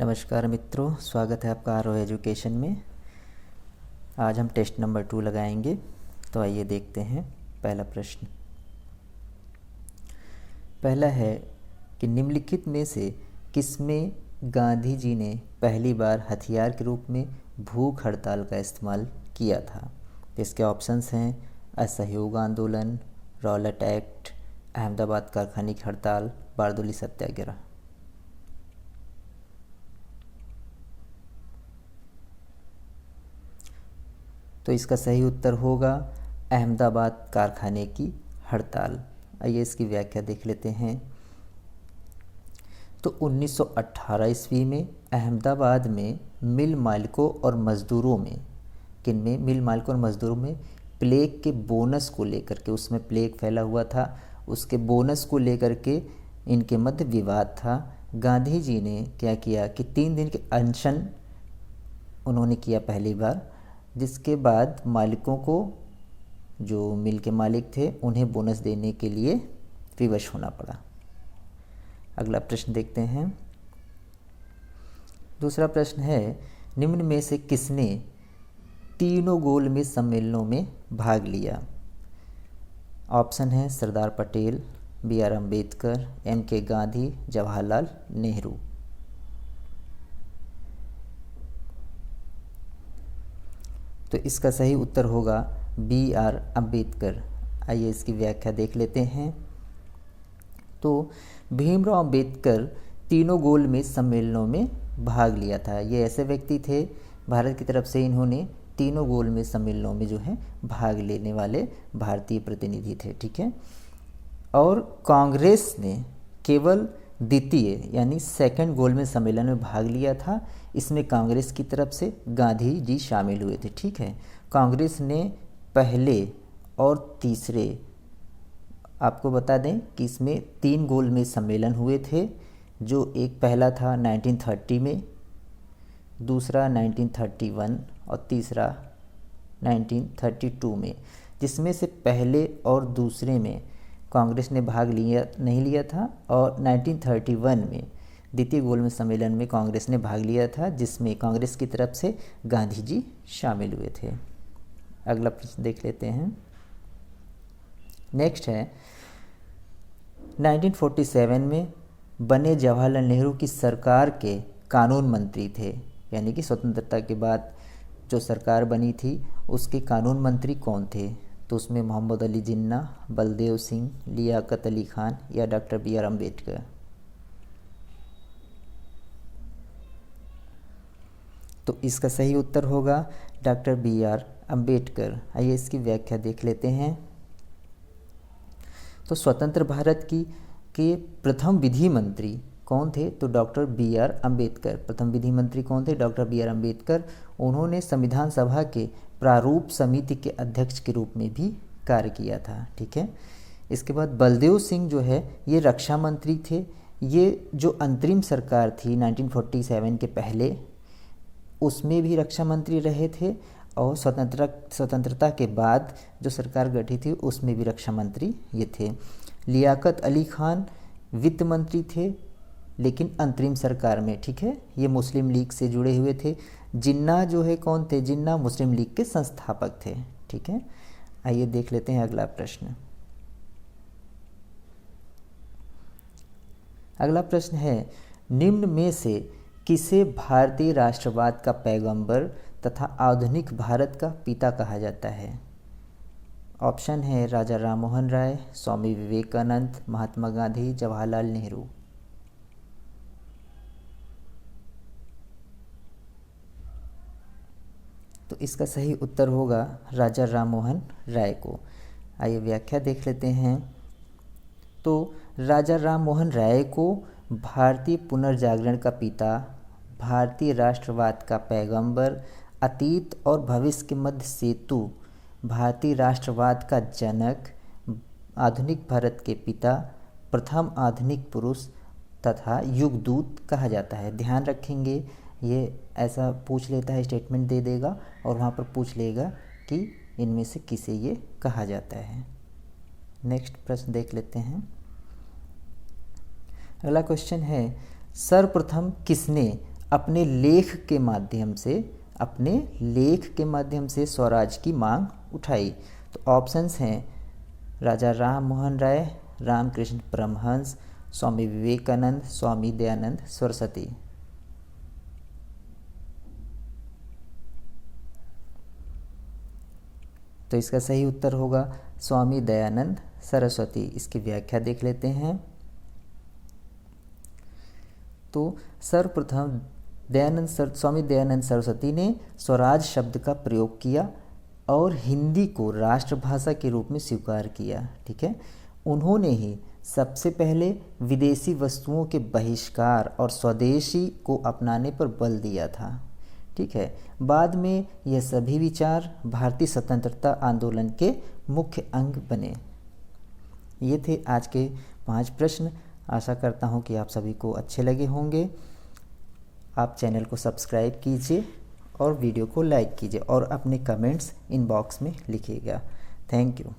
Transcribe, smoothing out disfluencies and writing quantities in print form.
नमस्कार मित्रों, स्वागत है आपका आरोह एजुकेशन में। आज हम टेस्ट नंबर 2 लगाएंगे। तो आइए देखते हैं पहला प्रश्न। पहला है कि निम्नलिखित में से किसमें गांधी जी ने पहली बार हथियार के रूप में भूख हड़ताल का इस्तेमाल किया था। तो इसके ऑप्शंस हैं असहयोग आंदोलन, रॉलेट एक्ट, अहमदाबाद कारखाने की हड़ताल, बारदोली सत्याग्रह। तो इसका सही उत्तर होगा अहमदाबाद कारखाने की हड़ताल। आइए इसकी व्याख्या देख लेते हैं। तो 1918 ईस्वी में अहमदाबाद में मिल मालिकों और मज़दूरों में मिल मालिकों और मज़दूरों में प्लेग के बोनस को लेकर के, उसमें प्लेग फैला हुआ था, उसके बोनस को लेकर के इनके मध्य विवाद था। गांधी जी ने क्या किया कि 3 दिन के अनशन उन्होंने किया पहली बार, जिसके बाद मालिकों को, जो मिल के मालिक थे, उन्हें बोनस देने के लिए विवश होना पड़ा। अगला प्रश्न देखते हैं। दूसरा प्रश्न है, निम्न में से किसने तीनों गोलमेज सम्मेलनों में भाग लिया। ऑप्शन है सरदार पटेल, BR अम्बेडकर, MK गांधी, जवाहरलाल नेहरू। तो इसका सही उत्तर होगा BR अम्बेडकर। आइए इसकी व्याख्या देख लेते हैं। तो भीमराव अम्बेडकर तीनों गोलमेज सम्मेलनों में भाग लिया था। ये ऐसे व्यक्ति थे, भारत की तरफ से इन्होंने तीनों गोलमेज सम्मेलनों में जो है भाग लेने वाले भारतीय प्रतिनिधि थे। ठीक है। और कांग्रेस ने केवल द्वितीय यानी सेकंड गोलमेज सम्मेलन में भाग लिया था। इसमें कांग्रेस की तरफ से गांधी जी शामिल हुए थे। ठीक है। कांग्रेस ने पहले और तीसरे, आपको बता दें कि इसमें 3 गोलमेज सम्मेलन हुए थे। जो एक पहला था 1930 में, दूसरा 1931 और तीसरा 1932 में, जिसमें से पहले और दूसरे में कांग्रेस ने भाग नहीं लिया था, और 1931 में द्वितीय गोलमेज सम्मेलन में कांग्रेस ने भाग लिया था, जिसमें कांग्रेस की तरफ से गांधी जी शामिल हुए थे। अगला प्रश्न देख लेते हैं। नेक्स्ट है, 1947 में बने जवाहरलाल नेहरू की सरकार के कानून मंत्री थे, यानी कि स्वतंत्रता के बाद जो सरकार बनी थी उसके कानून मंत्री कौन थे। तो उसमें मोहम्मद अली जिन्ना, बलदेव सिंह, लियाकत अली खान या डॉक्टर BR अम्बेडकर। तो इसका सही उत्तर होगा डॉक्टर BR अम्बेडकर। आइए इसकी व्याख्या देख लेते हैं। तो स्वतंत्र भारत के प्रथम विधि मंत्री कौन थे। तो डॉक्टर BR अम्बेडकर। प्रथम विधि मंत्री कौन थे, डॉक्टर BR अम्बेडकर। उन्होंने संविधान सभा के प्रारूप समिति के अध्यक्ष के रूप में भी कार्य किया था। ठीक है। इसके बाद बलदेव सिंह जो है ये रक्षा मंत्री थे। ये जो अंतरिम सरकार थी 1947 के पहले, उसमें भी रक्षा मंत्री रहे थे, और स्वतंत्रता के बाद जो सरकार गठित थी उसमें भी रक्षा मंत्री ये थे। लियाकत अली खान वित्त मंत्री थे, लेकिन अंतरिम सरकार में। ठीक है। ये मुस्लिम लीग से जुड़े हुए थे। जिन्ना जो है कौन थे, जिन्ना मुस्लिम लीग के संस्थापक थे। ठीक है। आइए देख लेते हैं अगला प्रश्न। अगला प्रश्न है, निम्न में से किसे भारतीय राष्ट्रवाद का पैगंबर तथा आधुनिक भारत का पिता कहा जाता है। ऑप्शन है राजा राममोहन राय, स्वामी विवेकानंद, महात्मा गांधी, जवाहरलाल नेहरू। तो इसका सही उत्तर होगा राजा राममोहन राय को। आइए व्याख्या देख लेते हैं। तो राजा राममोहन राय को भारतीय पुनर्जागरण का पिता, भारतीय राष्ट्रवाद का पैगंबर, अतीत और भविष्य के मध्य सेतु, भारतीय राष्ट्रवाद का जनक, आधुनिक भारत के पिता, प्रथम आधुनिक पुरुष तथा युगदूत कहा जाता है। ध्यान रखेंगे, ये ऐसा पूछ लेता है, स्टेटमेंट दे देगा और वहाँ पर पूछ लेगा कि इनमें से किसे ये कहा जाता है। नेक्स्ट प्रश्न देख लेते हैं। अगला क्वेश्चन है, सर्वप्रथम किसने अपने लेख के माध्यम से स्वराज की मांग उठाई। तो ऑप्शंस हैं राजा राम मोहन राय, रामकृष्ण परमहंस, स्वामी विवेकानंद, स्वामी दयानंद सरस्वती। तो इसका सही उत्तर होगा स्वामी दयानंद सरस्वती। इसकी व्याख्या देख लेते हैं। तो सर्वप्रथम स्वामी दयानंद सरस्वती ने स्वराज शब्द का प्रयोग किया और हिंदी को राष्ट्रभाषा के रूप में स्वीकार किया। ठीक है, उन्होंने ही सबसे पहले विदेशी वस्तुओं के बहिष्कार और स्वदेशी को अपनाने पर बल दिया था। ठीक है, बाद में यह सभी विचार भारतीय स्वतंत्रता आंदोलन के मुख्य अंग बने। ये थे आज के 5 प्रश्न। आशा करता हूँ कि आप सभी को अच्छे लगे होंगे। आप चैनल को सब्सक्राइब कीजिए और वीडियो को लाइक कीजिए और अपने कमेंट्स इनबॉक्स में लिखिएगा। Thank you.